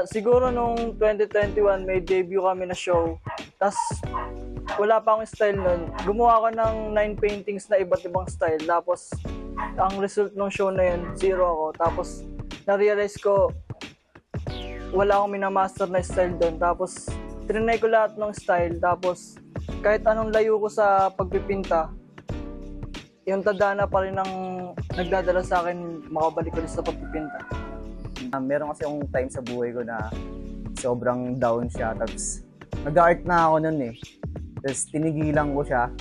Siguro nung 2021 may debut kami na show. Tapos wala pa akong style nun. Gumawa ako ng 9 paintings na iba't ibang style. Tapos ang result ng show na yun, 0 ako. Tapos na-realize ko wala akong minamaster na style doon. Tapos trinay ko lahat ng style. Tapos kahit anong layo ko sa pagpipinta, yung tadhana pa rin ang nagdadala sa akin makabalik ulit sa pagpipinta. Meron kasi yung time sa buhay ko na sobrang down siya. Tapos nag-art na ako nun eh. Tapos tinigilan ko siya.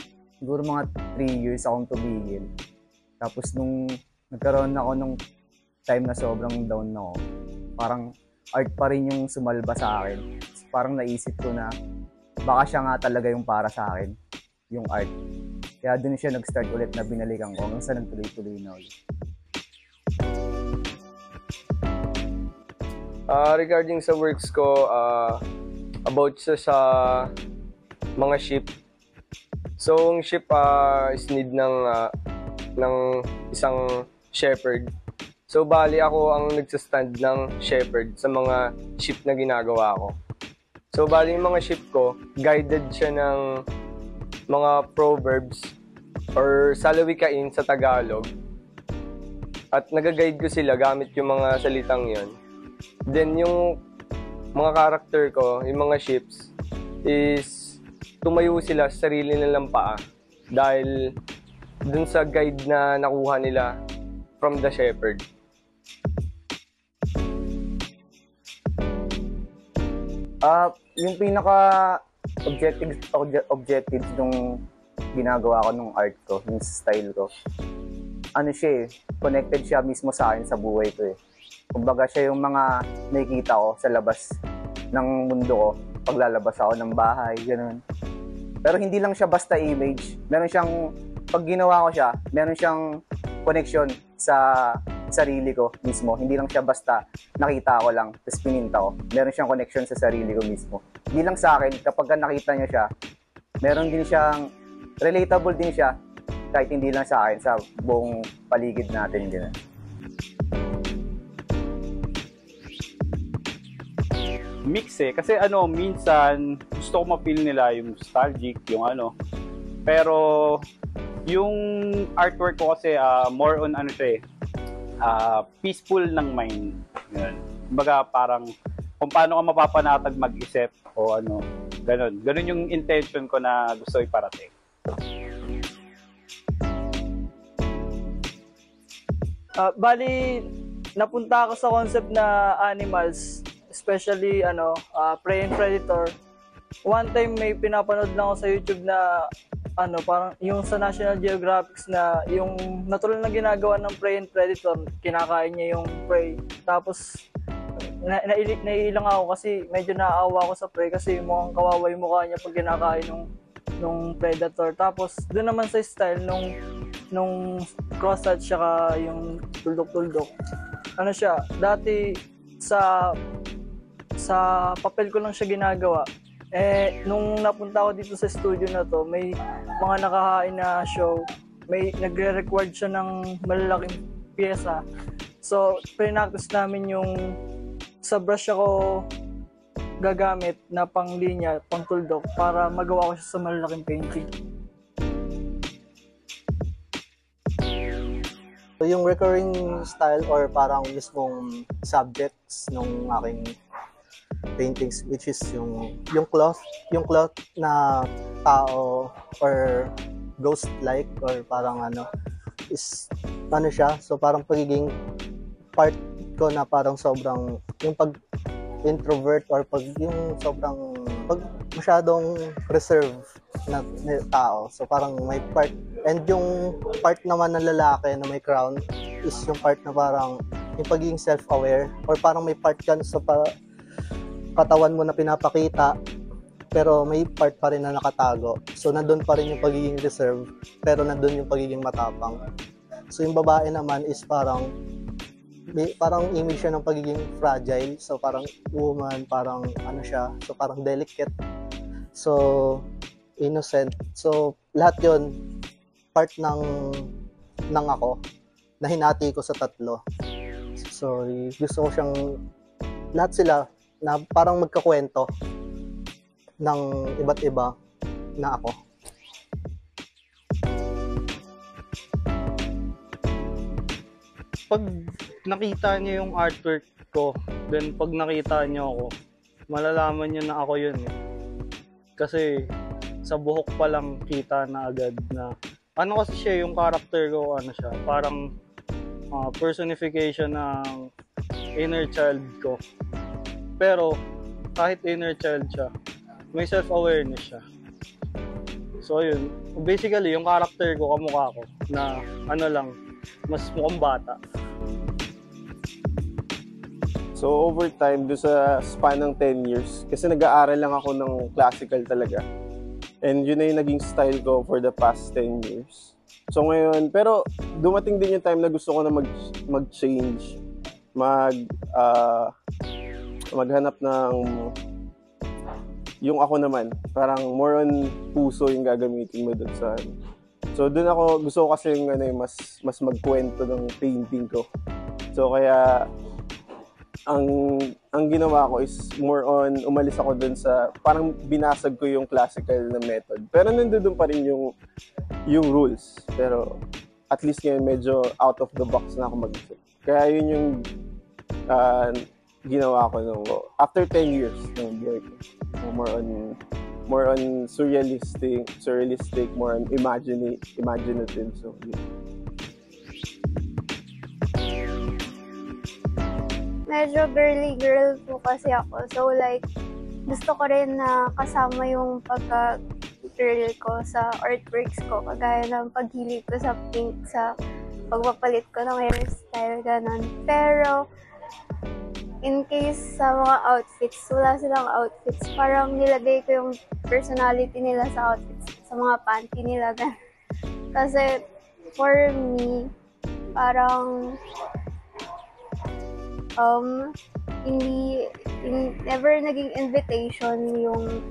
Siguro mga 3 years akong tumigil. Tapos nung nagkaroon ako nung time na sobrang down na ako, parang art pa rin yung sumalba sa akin. Tapos parang naisip ko na baka siya nga talaga yung para sa akin, yung art. Kaya dun siya nag-start ulit na binalikan ko hanggang sa nagtuloy-tuloy na ulit. Regarding sa works ko, about sa mga ship. So, ang ship is need ng isang shepherd. So, bali ako ang nagsastand ng shepherd sa mga ship na ginagawa ko. So, bali yung mga ship ko, guided siya ng mga proverbs or salawikain sa Tagalog. At nag-guide ko sila gamit yung mga salitang yon. Then, yung mga character ko, yung mga ships, is tumayo sila sa sarili nilang paa dahil dun sa guide na nakuha nila from the shepherd. Yung pinaka objectives nung ginagawa ko nung art ko, yung style ko, ano siya eh, connected siya mismo sa akin sa buhay ko eh. Kumbaga siya yung mga nakikita ko sa labas ng mundo ko, paglalabas ako ng bahay, gano'n. Pero hindi lang siya basta image. Meron siyang, pag ginawa ko siya, meron siyang connection sa sarili ko mismo. Hindi lang siya basta nakita ko lang, tapos pininta ko. Meron siyang connection sa sarili ko mismo. Hindi lang sa akin, kapag nakita niyo siya, meron din siyang, relatable din siya, kahit hindi lang sa akin, sa buong paligid natin, gano'n. Mix eh. Kasi minsan gusto ko ma-feel nila yung nostalgic, yung Pero yung artwork ko kasi more on siya peaceful ng mind. Yun. Kumbaga parang kung paano ka mapapanatag mag-isip o ganun. Ganun yung intention ko na gusto iparating. Bali, napunta ako sa concept na animals, especially prey and predator. One time may pinapanood lang ako sa YouTube na parang yung sa National Geographic na yung natural na ginagawa ng prey and predator, kinakain niya yung prey. Tapos naiilang ako kasi medyo naaawa ako sa prey kasi mukhang kawawa yung mukha niya pag kinakain nung predator. Tapos doon naman sa style nung crosshatch saka yung tuldok-tuldok. Siya, dati sa papel ko lang siya ginagawa. Nung napunta ako dito sa studio na to, may mga nakahain na show. May nagre-record siya ng malalaking pyesa. So, pre-practice namin yung sa brush ako gagamit na panglinya, pangtuldok para magawa ko siya sa malalaking painting. So, yung recurring style or parang mismong subjects ng aking paintings, which is yung cloth na tao or ghost-like or parang is siya. So parang pagiging part ko na parang sobrang yung pag introvert or pag masyadong reserve na tao. So parang may part, and yung part naman ng lalaki na may crown is yung part na parang yung pagiging self-aware or parang may part ka sa katawan mo na pinapakita pero may part pa rin na nakatago. So nandun pa rin yung pagiging reserve pero nandun yung pagiging matapang. So yung babae naman is parang image siya ng pagiging fragile. So parang woman, parang siya. So parang delicate. So innocent. So lahat yon part ng ako na hinati ko sa tatlo. So gusto ko siyang lahat sila na parang magkakwento ng iba't iba na ako. Pag nakita niyo yung artwork ko, then pag nakita niyo ako, malalaman niyo na ako yun eh. Kasi sa buhok pa lang kita na agad na ano kasi siya, yung character ko, ano siya, parang personification ng inner child ko. Pero kahit inner child siya, may self-awareness siya. So yun, basically yung character ko, kamukha ko, na ano lang, mas mukhang bata. So over time, doon sa span ng 10 years, kasi nag-aaral lang ako ng classical talaga. And yun na yung naging style ko for the past 10 years. So ngayon, pero dumating din yung time na gusto ko na mag-change, maghanap ng yung ako naman. Parang more on puso yung gagamitin mo doon sa... So doon ako, gusto ko kasi yung mas magkwento ng painting ko. So kaya ang ginawa ko is more on umalis ako dun sa parang binasag ko yung classical na method, pero nandoon pa rin yung rules, pero at least ngayon medyo out of the box na ako mag-isip. Kaya yun yung ginawa ko nung after 10 years ng buhay ko. More on surrealistic, more on imaginative. So yeah. Medyo girly girl po kasi ako. So like, gusto ko rin na kasama yung pagka-girl ko sa artworks ko. Kagaya ng paghilig ko sa pink, sa pagpapalit ko ng hairstyle, ganun. Pero, in case sa mga outfits, wala silang outfits. Parang nilagay ko yung personality nila sa outfits, sa mga panty nila, ganun. Kasi, for me, parang never naging invitation yung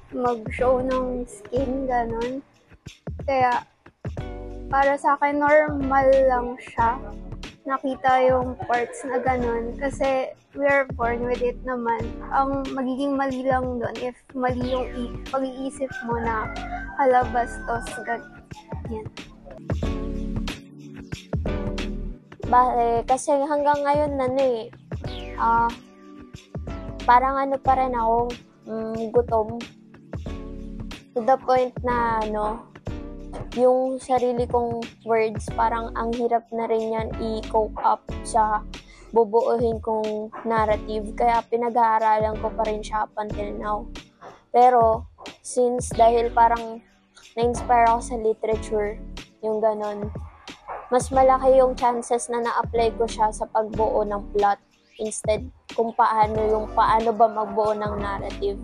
mag-show ng skin, ganun. Kaya, para sa akin, normal lang siya. Nakita yung parts na ganun. Kasi, we are born with it naman. Ang magiging mali lang doon if mali yung pag-iisip mo na halabastos, ganun. Yan. Kasi hanggang ngayon parang ano pa rin ako, gutom. To the point na yung sarili kong words, parang ang hirap na rin yan i-cope up sa bubuuhin kong narrative. Kaya pinag-aaralan ko pa rin siya up until now. Pero, since dahil parang na-inspire ako sa literature, yung ganon, mas malaki yung chances na na-apply ko siya sa pagbuo ng plot instead kung paano ba magbuo ng narrative.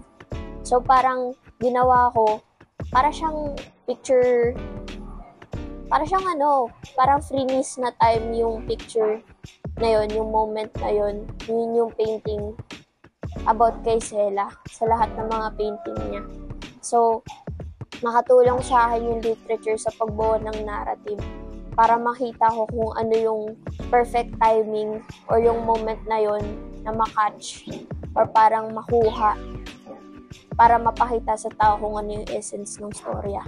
So parang ginawa ko, para siyang picture, parang freeze na time yung picture na yun, yung moment na yun yung painting about kay Sela sa lahat ng mga painting niya. So, nakatulong sa akin yung literature sa pagbuo ng narrative para makita ko kung ano yung perfect timing or yung moment na yon na makatch or parang makuha para mapakita sa tao kung ano yung essence ng storya.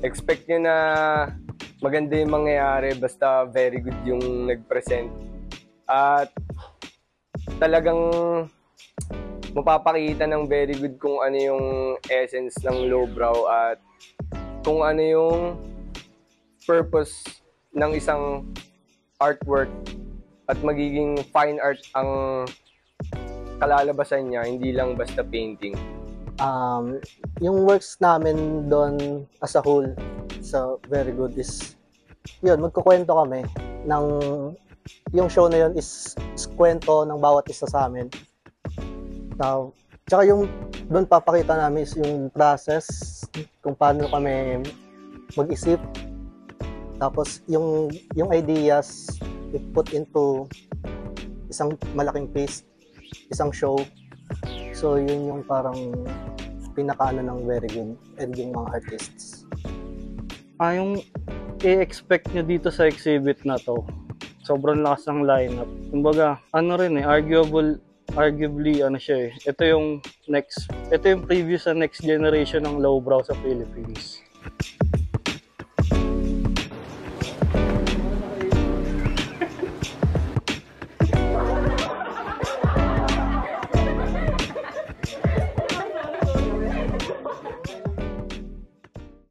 Expect nyo na maganda yung mangyayari basta very good yung nag-present. At talagang mapapakita ng very good kung ano yung essence ng lowbrow at kung ano yung purpose ng isang artwork at magiging fine art ang kalalabasan niya, hindi lang basta painting. Yung works namin doon as a whole, so very good is, yun, magkukwento kami ng, yung show na yun is kwento ng bawat isa sa amin. Now, tsaka yung doon papakita namin is yung process kung paano kami mag-isip. Tapos yung ideas i-put into isang malaking piece, isang show. So yun yung parang pinakaano ng very good and yung mga artists. Yung i-expect nyo dito sa exhibit na to. sobrang lakas ng lineup. Kumbaga, ano rin arguably ano siya eh. Ito yung previous sa next generation ng lowbrow sa Philippines.